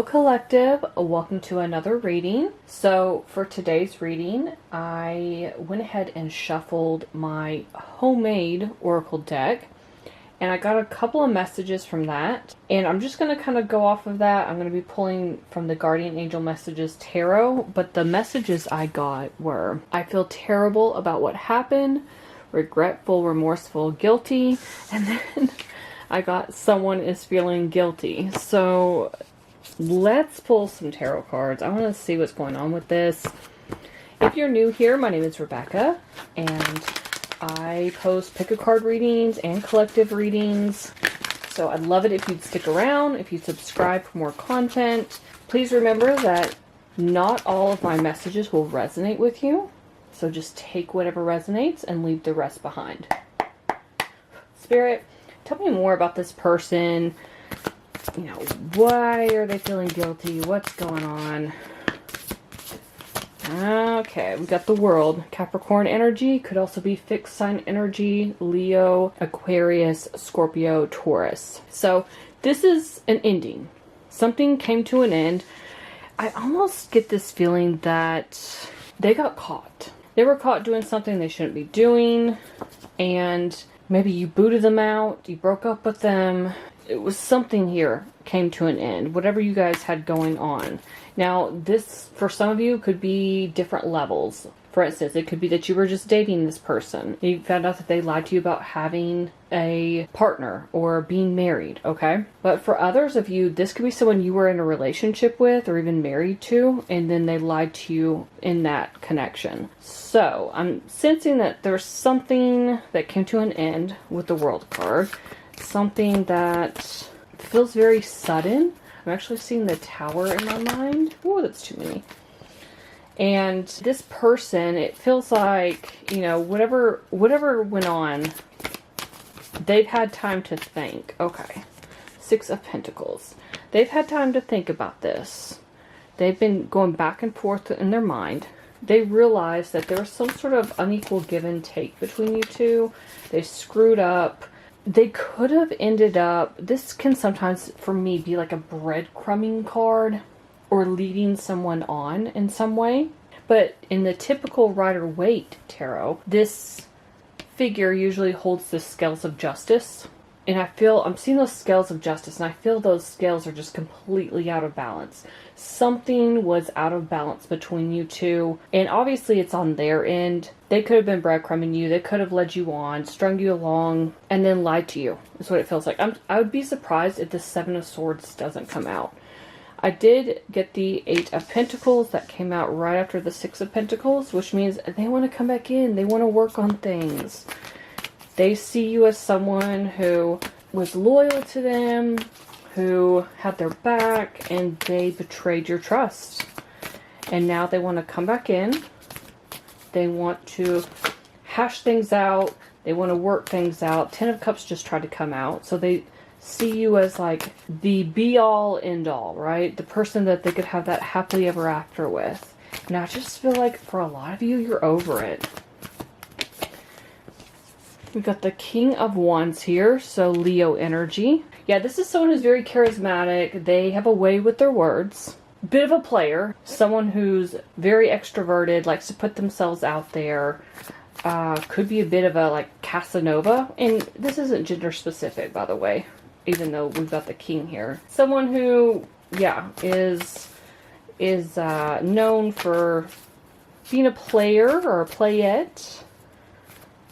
Hello Collective, welcome to another reading. So for today's reading, I went ahead and shuffled my homemade Oracle deck, and I got a couple of messages from that, and I'm just going to kind of go off of that. I'm going to be pulling from the Guardian Angel Messages Tarot, but the messages I got were, I feel terrible about what happened, regretful, remorseful, guilty, and then I got someone is feeling guilty. So let's pull some tarot cards. I want to see what's going on with this. If you're new here, my name is Rebecca, and I post pick a card readings and collective readings. So I'd love it if you'd stick around, if you subscribe for more content. Please remember that not all of my messages will resonate with you. So just take whatever resonates and leave the rest behind. Spirit, tell me more about this person. You know, why are they feeling guilty? What's going on? Okay, we got the World. Capricorn energy, could also be fixed sign energy, Leo, Aquarius, Scorpio, Taurus. So this is an ending. Something came to an end. I almost get this feeling that they got caught. They were caught doing something they shouldn't be doing, and maybe you booted them out, you broke up with them. It was something here came to an end, whatever you guys had going on. Now, this, for some of you, could be different levels. For instance, it could be that you were just dating this person. You found out that they lied to you about having a partner or being married, okay? But for others of you, this could be someone you were in a relationship with or even married to, and then they lied to you in that connection. So, I'm sensing that there's something that came to an end with the World card. Something that feels very sudden. I'm actually seeing the Tower in my mind. Oh, that's too many. And this person, it feels like, you know, whatever went on, they've had time to think. Okay. Six of Pentacles. They've had time to think about this. They've been going back and forth in their mind. They realized that there was some sort of unequal give and take between you two. They screwed up. They could have ended up, this can sometimes, for me, be like a breadcrumbing card or leading someone on in some way. But in the typical Rider-Waite tarot, this figure usually holds the scales of justice. And I'm seeing those scales of justice, and I feel those scales are just completely out of balance. Something was out of balance between you two, and obviously it's on their end. They could have been breadcrumbing you, they could have led you on, strung you along, and then lied to you, is what it feels like. I would be surprised if the Seven of Swords doesn't come out. I did get the Eight of Pentacles that came out right after the Six of Pentacles, which means they want to come back in, they want to work on things. They see you as someone who was loyal to them, who had their back, and they betrayed your trust. And now they want to come back in. They want to hash things out. They want to work things out. Ten of Cups just tried to come out. So they see you as like the be-all, end-all, right? The person that they could have that happily ever after with. Now I just feel like for a lot of you, you're over it. We've got the King of Wands here, so Leo energy. Yeah, this is someone who's very charismatic. They have a way with their words. Bit of a player. Someone who's very extroverted, likes to put themselves out there. Could be a bit of a, like, Casanova. And this isn't gender specific, by the way, even though we've got the King here. Someone who, yeah, is known for being a player or a playette,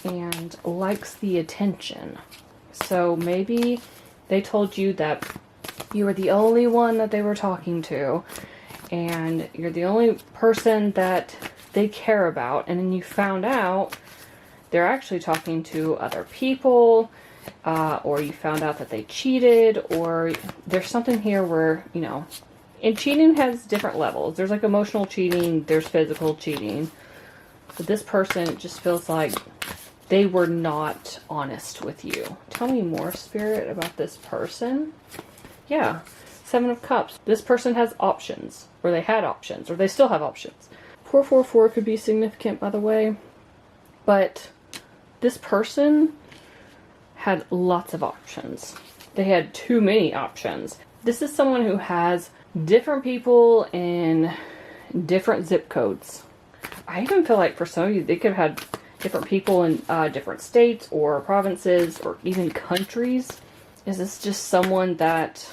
and likes the attention. So maybe they told you that you were the only one that they were talking to, and you're the only person that they care about, and then you found out they're actually talking to other people, or you found out that they cheated, or there's something here where, you know, and cheating has different levels. There's like emotional cheating, there's physical cheating. But this person just feels like they were not honest with you. Tell me more, Spirit, about this person. Yeah, Seven of Cups. This person has options, or they had options, or they still have options. 444 could be significant, by the way. But this person had lots of options. They had too many options. This is someone who has different people in different zip codes. I even feel like for some of you, they could have had different people in different states or provinces or even countries. Is this just someone that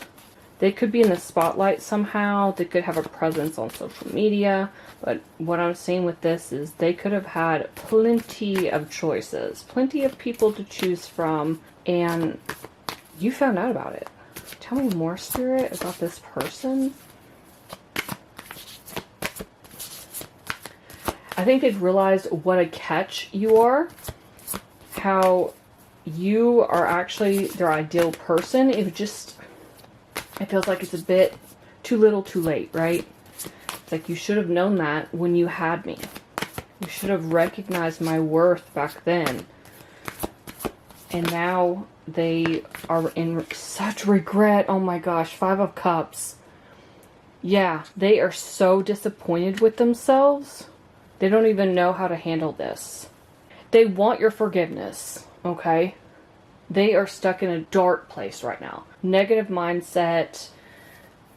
they could be in the spotlight somehow? They could have a presence on social media. But what I'm seeing with this is they could have had plenty of choices, plenty of people to choose from, and you found out about it. Tell me more, Spirit, about this person. I think they've realized what a catch you are. How you are actually their ideal person. It feels like it's a bit too little too late, right? It's like you should have known that when you had me. You should have recognized my worth back then. And now they are in such regret. Oh my gosh, 5 of Cups. Yeah, they are so disappointed with themselves. They don't even know how to handle this. They want your forgiveness, okay? They are stuck in a dark place right now. Negative mindset,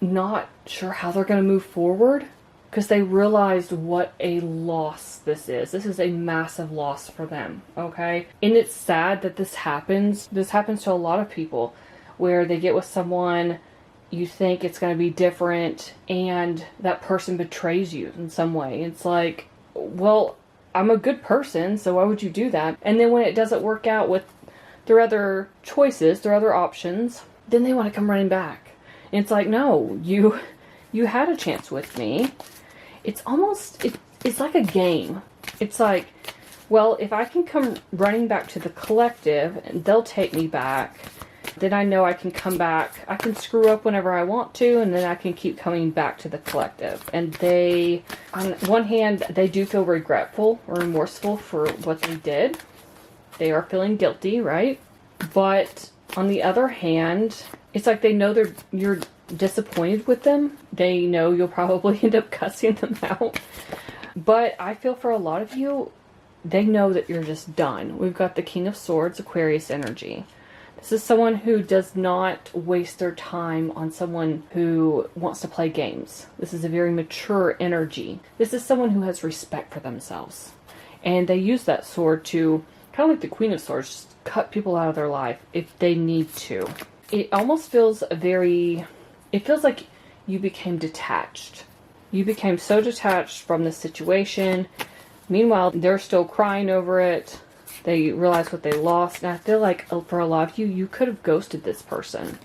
not sure how they're going to move forward because they realized what a loss this is. This is a massive loss for them, okay? And it's sad that this happens. This happens to a lot of people where they get with someone, you think it's going to be different, and that person betrays you in some way. It's like, well, I'm a good person, so why would you do that? And then when it doesn't work out with their other choices, their other options, then they want to come running back. And it's like, no, you had a chance with me. It's almost, it's like a game. It's like, well, if I can come running back to the collective and they'll take me back, then I know I can come back. I can screw up whenever I want to, and then I can keep coming back to the collective. And they, on one hand, they do feel regretful or remorseful for what they did. They are feeling guilty, right? But on the other hand, it's like they know you're disappointed with them. They know you'll probably end up cussing them out. But I feel for a lot of you, they know that you're just done. We've got the King of Swords, Aquarius energy. This is someone who does not waste their time on someone who wants to play games. This is a very mature energy. This is someone who has respect for themselves. And they use that sword to, kind of like the Queen of Swords, just cut people out of their life if they need to. It almost feels it feels like you became detached. You became so detached from the situation. Meanwhile, they're still crying over it. They realize what they lost. And I feel like for a lot of you, you could have ghosted this person.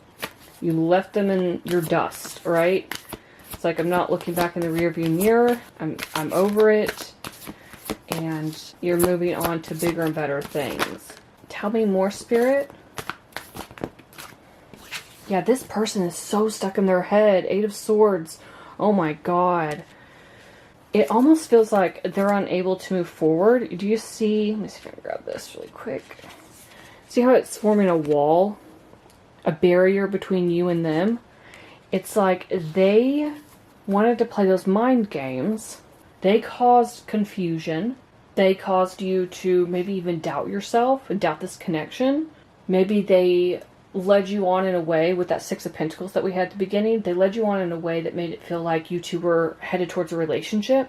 You left them in your dust, right? It's like, I'm not looking back in the rearview mirror. I'm over it. And you're moving on to bigger and better things. Tell me more, Spirit. Yeah, this person is so stuck in their head. 8 of Swords. Oh my God. It almost feels like they're unable to move forward. Do you see? Let me see if I can grab this really quick. See how it's forming a wall? A barrier between you and them? It's like they wanted to play those mind games. They caused confusion. They caused you to maybe even doubt yourself and doubt this connection. Maybe they led you on in a way with that 6 of Pentacles that we had at the beginning. They led you on in a way that made it feel like you two were headed towards a relationship.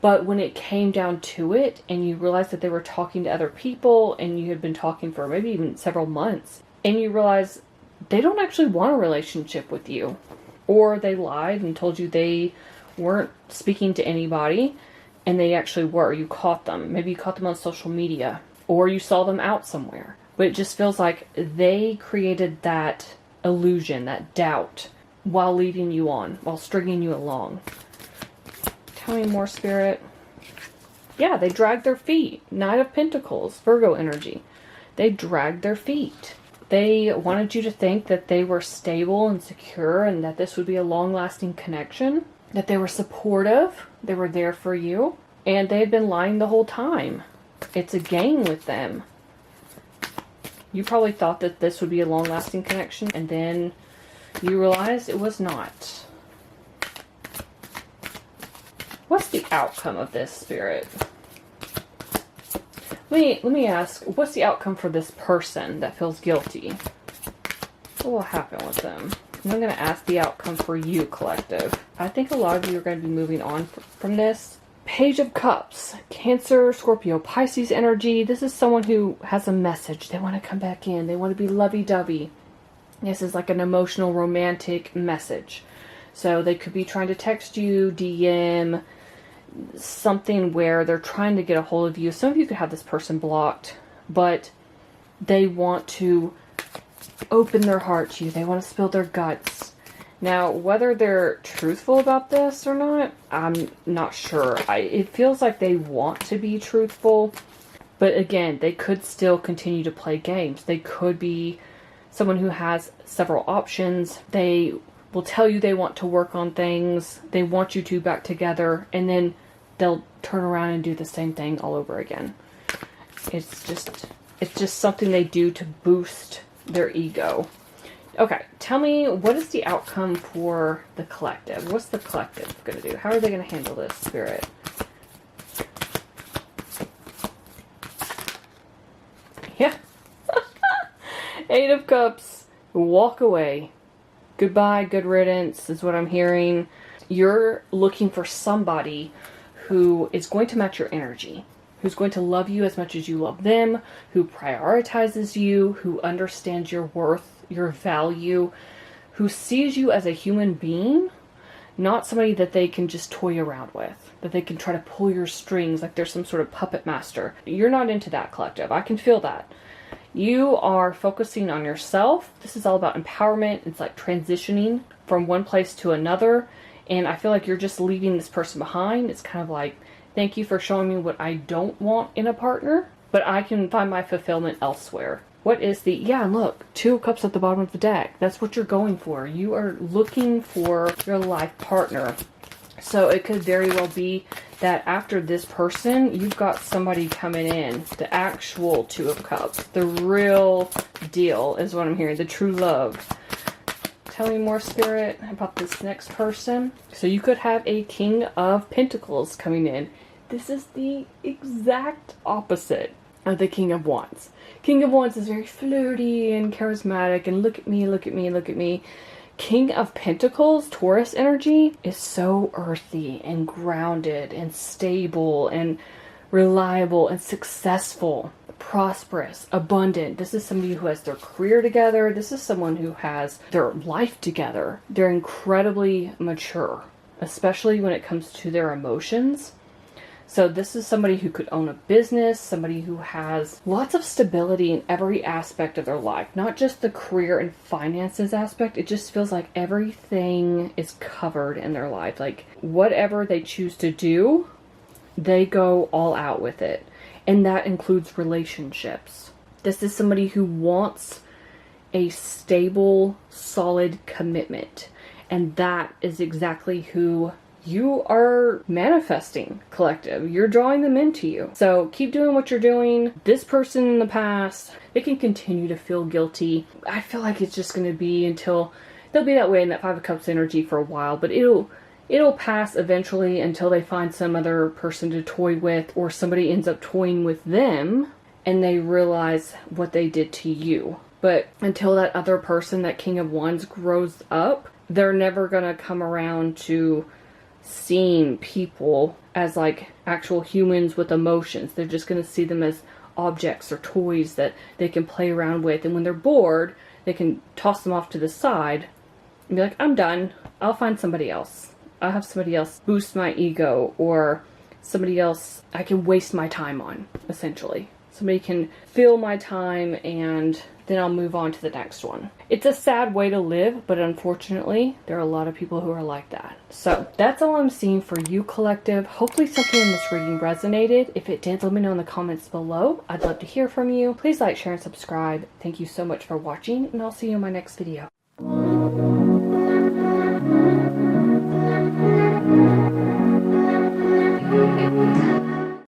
But when it came down to it and you realized that they were talking to other people and you had been talking for maybe even several months, and you realize they don't actually want a relationship with you, or they lied and told you they weren't speaking to anybody and they actually were. You caught them. Maybe you caught them on social media, or you saw them out somewhere. But it just feels like they created that illusion, that doubt, while leading you on, while stringing you along. Tell me more, Spirit. Yeah, they dragged their feet. 9 of Pentacles, Virgo energy. They dragged their feet. They wanted you to think that they were stable and secure and that this would be a long-lasting connection, that they were supportive, they were there for you, and they had been lying the whole time. It's a game with them. You probably thought that this would be a long-lasting connection, and then you realized it was not. What's the outcome of this, Spirit? Let me ask, what's the outcome for this person that feels guilty? What will happen with them? And I'm going to ask the outcome for you, collective. I think a lot of you are going to be moving on from this. Page of Cups, Cancer, Scorpio, Pisces energy. This is someone who has a message. They want to come back in. They want to be lovey-dovey. This is like an emotional, romantic message. So they could be trying to text you, DM, something where they're trying to get a hold of you. Some of you could have this person blocked, but they want to open their heart to you. They want to spill their guts. Now, whether they're truthful about this or not, I'm not sure. It feels like they want to be truthful, but again, they could still continue to play games. They could be someone who has several options. They will tell you they want to work on things. They want you two back together, and then they'll turn around and do the same thing all over again. It's just something they do to boost their ego. Okay, tell me, what is the outcome for the collective? What's the collective going to do? How are they going to handle this, Spirit? Yeah. 8 of Cups. Walk away. Goodbye, good riddance is what I'm hearing. You're looking for somebody who is going to match your energy, who's going to love you as much as you love them, who prioritizes you, who understands your worth, your value, who sees you as a human being, not somebody that they can just toy around with, that they can try to pull your strings like there's some sort of puppet master. You're not into that, collective. I can feel that. You are focusing on yourself. This is all about empowerment. It's like transitioning from one place to another. And I feel like you're just leaving this person behind. It's kind of like, thank you for showing me what I don't want in a partner, but I can find my fulfillment elsewhere. What is the... Yeah, look. 2 of Cups at the bottom of the deck. That's what you're going for. You are looking for your life partner. So it could very well be that after this person, you've got somebody coming in. The actual 2 of Cups. The real deal is what I'm hearing. The true love. Tell me more, Spirit, about this next person. So you could have a King of Pentacles coming in. This is the exact opposite of the King of Wands. King of Wands is very flirty and charismatic and look at me, look at me, look at me. King of Pentacles, Taurus energy, is so earthy and grounded and stable and reliable and successful, prosperous, abundant. This is somebody who has their career together. This is someone who has their life together. They're incredibly mature, especially when it comes to their emotions. So this is somebody who could own a business, somebody who has lots of stability in every aspect of their life, not just the career and finances aspect. It just feels like everything is covered in their life. Like whatever they choose to do, they go all out with it. And that includes relationships. This is somebody who wants a stable, solid commitment. And that is exactly who you are manifesting, collective. You're drawing them into you. So keep doing what you're doing. This person in the past, they can continue to feel guilty. I feel like it's just going to be until they'll be that way in that 5 of Cups energy for a while, but it'll pass eventually until they find some other person to toy with, or somebody ends up toying with them and they realize what they did to you. But until that other person, that King of Wands, grows up, they're never going to come around to seeing people as like actual humans with emotions. They're just going to see them as objects or toys that they can play around with. And when they're bored, they can toss them off to the side and be like, I'm done. I'll find somebody else. I'll have somebody else boost my ego, or somebody else I can waste my time on, essentially. Somebody can fill my time and then I'll move on to the next one. It's a sad way to live, but unfortunately, there are a lot of people who are like that. So that's all I'm seeing for you, collective. Hopefully something in this reading resonated. If it did, let me know in the comments below. I'd love to hear from you. Please like, share, and subscribe. Thank you so much for watching, and I'll see you in my next video.